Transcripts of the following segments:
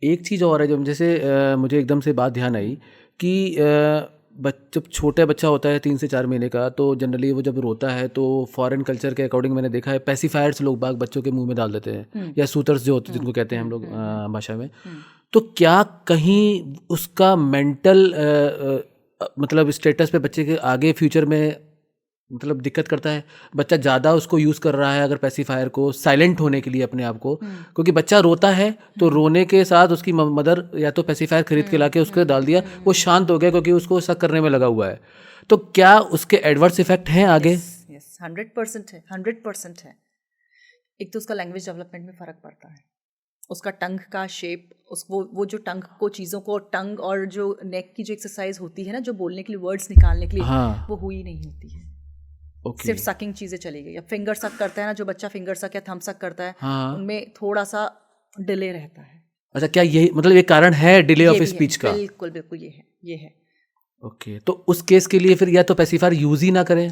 एक चीज़ और है जब जैसे मुझे एकदम से बात ध्यान आई कि जब छोटा बच्चा होता है 3 से 4 महीने का, तो जनरली वो जब रोता है तो फॉरेन कल्चर के अकॉर्डिंग मैंने देखा है पेसिफायर्स लोग बाग बच्चों के मुंह में डाल देते हैं, या सूतर्स जो होते हैं जिनको कहते हैं हम लोग भाषा में। तो क्या कहीं उसका मेंटल मतलब स्टेटस पे बच्चे के आगे फ्यूचर में मतलब दिक्कत करता है? बच्चा ज़्यादा उसको यूज़ कर रहा है अगर पेसिफायर को साइलेंट होने के लिए अपने आप को, क्योंकि बच्चा रोता है तो रोने के साथ उसकी मदर या तो पेसिफायर खरीद के लाके उसको डाल दिया, वो शांत हो गया क्योंकि उसको शक करने में लगा हुआ है। तो क्या उसके एडवर्स इफेक्ट हैं आगे? यस 100% है, 100% है। एक तो उसका लैंग्वेज डेवलपमेंट में फ़र्क पड़ता है, उसका टंग का शेप, वो जो टंग को चीज़ों को टंग और जो नेक की जो एक्सरसाइज होती है ना, जो बोलने के लिए वर्ड्स निकालने के लिए, हाँ। वो हुई नहीं होती है। Okay. सिर्फ सकिंग चीज़ें चली गई। अब फिंगर सक करता है ना जो बच्चा, फिंगर सक या थम सक करता है, हाँ। उनमें थोड़ा सा डिले रहता है। अच्छा, क्या यही मतलब एक कारण है डिले ऑफ स्पीच का? बिल्कुल बिल्कुल ये है। ओके, तो उस केस के लिए फिर या तो पेसिफायर यूज ही ना करें?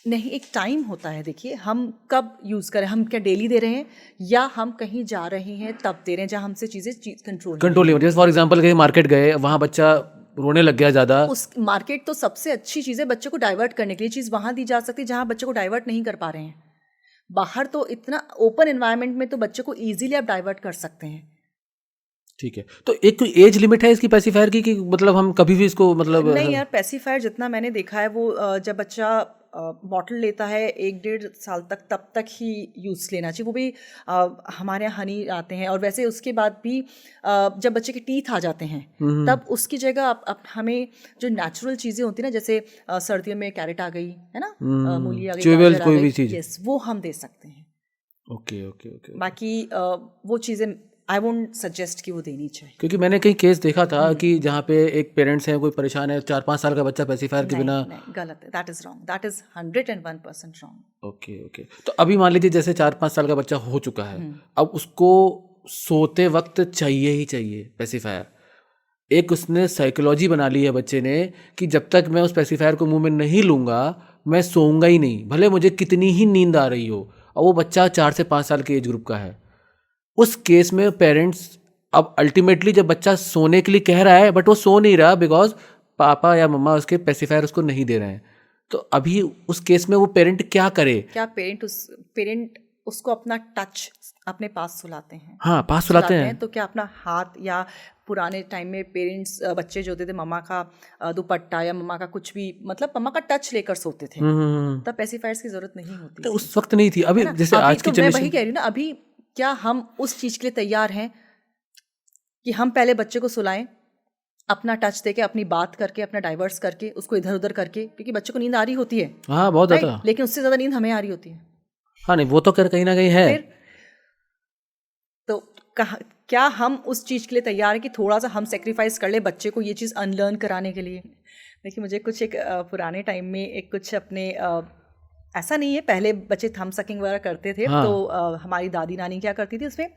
नहीं, एक टाइम होता है। देखिए हम कब यूज़ करें, हम क्या डेली दे रहे हैं या हम कहीं जा रहे हैं तब दे रहे हैं जहाँ हमसे चीज़ें कंट्रोल नहीं। जैसे फॉर एग्जांपल कहीं मार्केट गए, वहाँ बच्चा रोने लग गया ज़्यादा। उस मार्केट तो सबसे अच्छी चीज़ है बच्चे को डाइवर्ट करने के लिए, चीज़ वहाँ दी जा सकती है जहाँ बच्चे को डाइवर्ट नहीं कर पा रहे हैं। बाहर तो इतना ओपन एनवायरनमेंट में तो बच्चे को ईजिली आप डाइवर्ट कर सकते हैं। ठीक है, तो एक कोई एज लिमिट है इसकी पेसिफायर की कि मतलब हम कभी भी इसको मतलब? नहीं यार, पेसिफायर जितना मैंने देखा है वो जब बच्चा बॉटल लेता है 1-1.5 साल तक, तब तक ही यूज़ लेना चाहिए। वो भी हमारे यहाँ हनी आते हैं, और वैसे उसके बाद भी जब बच्चे के टीथ आ जाते हैं तब उसकी जगह आप हमें जो नेचुरल चीज़ें होती है ना, जैसे सर्दियों में कैरेट आ गई है ना, मूली आ गई, गाजर आ गई, यस वो हम दे सकते हैं। ओके। बाकी वो चीज़ें आई वोंट सजेस्ट कि वो देनी चाहिए। क्योंकि मैंने कई केस देखा था कि जहाँ पे एक पेरेंट्स हैं, कोई परेशान है, 4-5 साल का बच्चा पेसिफायर के बिना। नहीं, गलत है, that is wrong, that is 101% wrong. Okay. तो अभी मान लीजिए जैसे 4-5 साल का बच्चा हो चुका है, अब उसको सोते वक्त चाहिए ही चाहिए पेसिफायर। एक उसने साइकोलॉजी बना ली है बच्चे ने कि जब तक मैं उस पेसिफायर को मुंह में नहीं लूँगा मैं सोऊंगा ही नहीं, भले मुझे कितनी ही नींद आ रही हो। और वो बच्चा 4 से 5 साल के एज ग्रुप का है। उस केस में पेरेंट्स अब अल्टीमेटली जब बच्चा सोने के लिए कह रहा है बट वो सो नहीं रहा बिकॉज पापा या मम्मा उसके पेसिफायर उसको नहीं दे रहे हैं, तो अभी उस केस में वो पेरेंट क्या करे? क्या पेरेंट उसको अपना टच अपने पास सुलाते हैं? हाँ, पास सुलाते हैं। तो क्या अपना हाथ, या पुराने टाइम में पेरेंट्स बच्चे जो होते थे मम्मा का दुपट्टा या मम्मा का कुछ भी, मतलब मम्मा का टच लेकर सोते थे, तब पेसिफायर्स की जरूरत नहीं होती तो उस वक्त नहीं थी। अभी जैसे आज की तो मैं वही कह रही हूँ ना, अभी क्या हम उस चीज़ के लिए तैयार हैं कि हम पहले बच्चे को सुलाएं, अपना टच देके, अपनी बात करके, अपना डाइवर्स करके, उसको इधर उधर करके, क्योंकि बच्चे को नींद आ रही होती है। हाँ, बहुत ज़्यादा। लेकिन उससे ज़्यादा नींद हमें आ रही होती है। हाँ नहीं, वो तो कहीं ना कहीं है। फिर तो क्या हम उस चीज़ के लिए तैयार हैं कि थोड़ा सा हम सेक्रीफाइस कर ले बच्चे को ये चीज़ अनलर्न कराने के लिए? देखिए मुझे कुछ एक पुराने टाइम में एक कुछ अपने ऐसा नहीं है, पहले बच्चे थम सकिंग वगैरह करते थे। हाँ। तो हमारी दादी नानी क्या करती थी, उसमें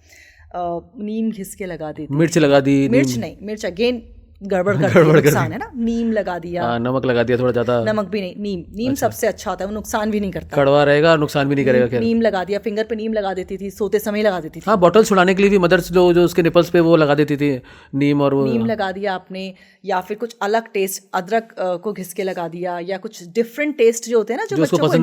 नीम घिस के लगा देती, मिर्च लगा दी, मिर्च अगेन गड़बड़ नुकसान है ना, नीम लगा दिया, नमक लगा दिया थोड़ा ज़्यादा, नमक भी नहीं, नीम अच्छा। सबसे अच्छा होता है, वो नुकसान भी नहीं करता, कड़वा रहेगा, नुकसान भी नहीं करेगा। नीम लगा दिया, फिंगर पे नीम लगा देती थी, सोते समय लगा देती थी। हाँ, बॉटल छुड़ाने के लिए भी मदर्स जो उसके निपल्स पे वो लगा देती थी नीम, और वो नीम लगा दिया आपने, या फिर कुछ अलग टेस्ट अदरक को घिस के लगा दिया, या कुछ डिफरेंट टेस्ट जो होते हैं ना, जो बच्चों को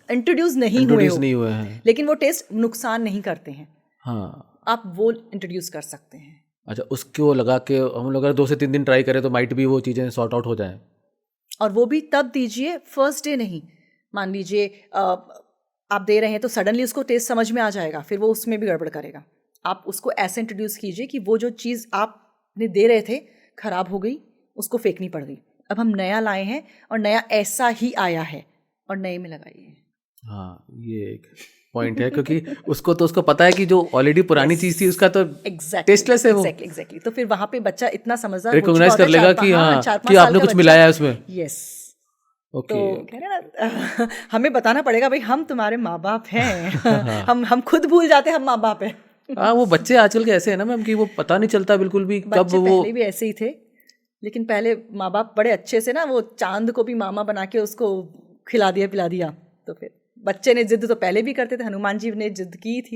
इंट्रोड्यूस नहीं हुए हैं, लेकिन वो टेस्ट नुकसान नहीं करते हैं। हाँ, आप वो इंट्रोड्यूस कर सकते हैं। अच्छा, उसको लगा के हम लोग अगर 2 से 3 दिन ट्राई करें तो माइट भी वो चीज़ें सॉर्ट आउट हो जाएं। और वो भी तब दीजिए, फर्स्ट डे नहीं। मान लीजिए आप दे रहे हैं तो सडनली उसको टेस्ट समझ में आ जाएगा, फिर वो उसमें भी गड़बड़ करेगा। आप उसको ऐसे इंट्रोड्यूस कीजिए कि वो जो चीज़ आपने दे रहे थे खराब हो गई, उसको फेंकनी पड़ गई, अब हम नया लाए हैं और नया ऐसा ही आया है और नए में लगाइए। हाँ, ये एक पॉइंट है, क्योंकि उसको पता है कि जो ऑलरेडी पुरानी चीज थी उसका तो टेस्टलेस है वो। एग्जैक्टली। तो फिर वहां पे बच्चा इतना समझदार रिकॉग्नाइज कर लेगा कि हाँ कि आपने कुछ मिलाया है उसमें। यस, तो कह रहे ना हमें बताना पड़ेगा भाई हम तुम्हारे माँ बाप हैं। हम खुद भूल जाते हैं हम माँ बाप हैं। हाँ, वो बच्चे आजकल के ऐसे है ना मैम कि वो पता नहीं चलता बिल्कुल भी कब वो। पहले भी ऐसे ही थे, लेकिन पहले माँ बाप बड़े अच्छे से ना वो चांद को भी मामा बना के उसको खिला दिया पिला दिया। तो फिर बच्चे ने जिद तो पहले भी करते थे, हनुमान जी ने जिद की थी।